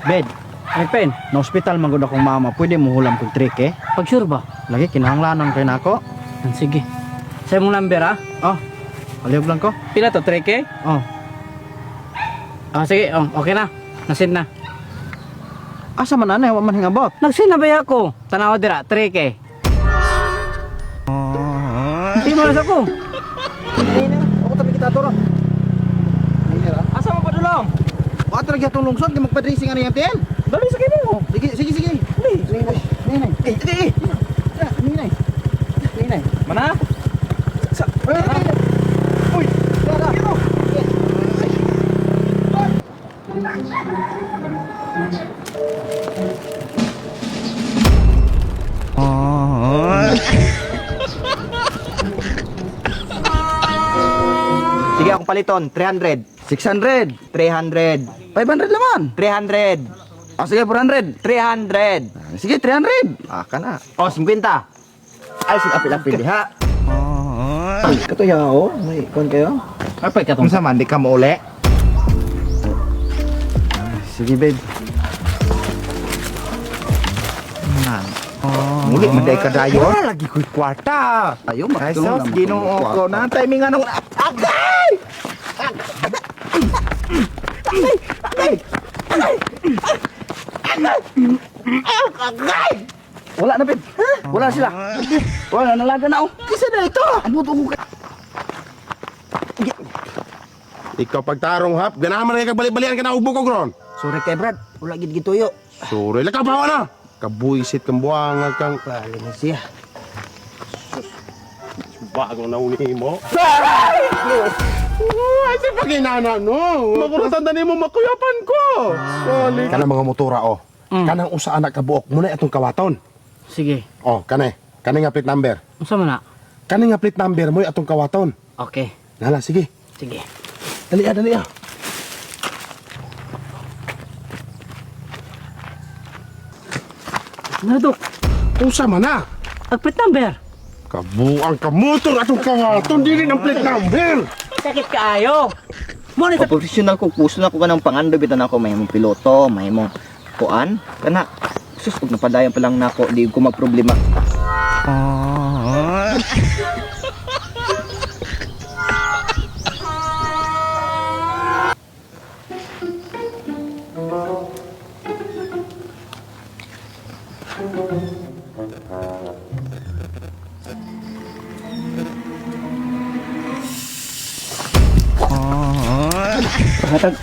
Bed, Ay, pen. na hospital man gud akong mama, pwede mo hulam kong trick eh. Pag sure ba? Lagi kinahanglanon kay nako. Sige. Sa imong number, ha? Oh. Aliyog lang ko. Pila to, 3K? Oh. Sige, okay na. Nasin na. Asa man anay wa man hingabot. Nagsin na ba ako? Tanawa dira, 3K. Hindi mo na ko. Ako tabi kita toro. Asa mo pa dulong? Wa lagi atong lungsod kay magpa-dressing ani yan tin. Dali sa kini mo. Sige, sige, sige. Ninay. Ninay. Ninay. Mana? Uy, dara. Sige akong paliton, 300. 600, 300. 500 laman. 300. Ah, sige 400. 300. Sige 300. Ah, kana. O, 50. Ay, sige apil-apil diha. Ay, katuya oh. May kon kayo. Kapay ka Kung sa man, di ka mauli. Sige, babe. Nan. Muli, manday ka dayo. Wala lagi ko'y kwarta. Ayo, Ay, magtulong sos, naman ginoo ko. ko. Na timing anong... Agay! Agay! Wala na, babe. Wala sila. Wala, nalaga na oh. Kisa na ito. Ano to ko? Ikaw pagtarong hap, ganahan man nga kagbalik-balian ka na ubo ko gron. Sorry kay Brad. Wala gid gituyo. Sure, laka bawa na. Kabuisit kang buwang kang Bali na siya. bago na uni mo. Ay, sa paginana no. Makurutan ni mo makuyapan ko. Kanang mga motora oh. Kanang usa anak kabuok muna atong kawaton. Sige. Oh, kani nga plate number. Unsa man na? Kani nga plate number mo atong kawaton. Okay. Nala, sige. Sige. Dali ah, dali ah. Nadok. Usa man na. Agpit number. Kabuang ka motor atong kawaton dili ng plate number. Sakit kaayo. Mo ni sa Professional kong puso na ko kanang pangando bitan ako. May mong piloto, may mong kuan. Kana, sus, kung napadayan pa lang nako, di ko magproblema. Hatag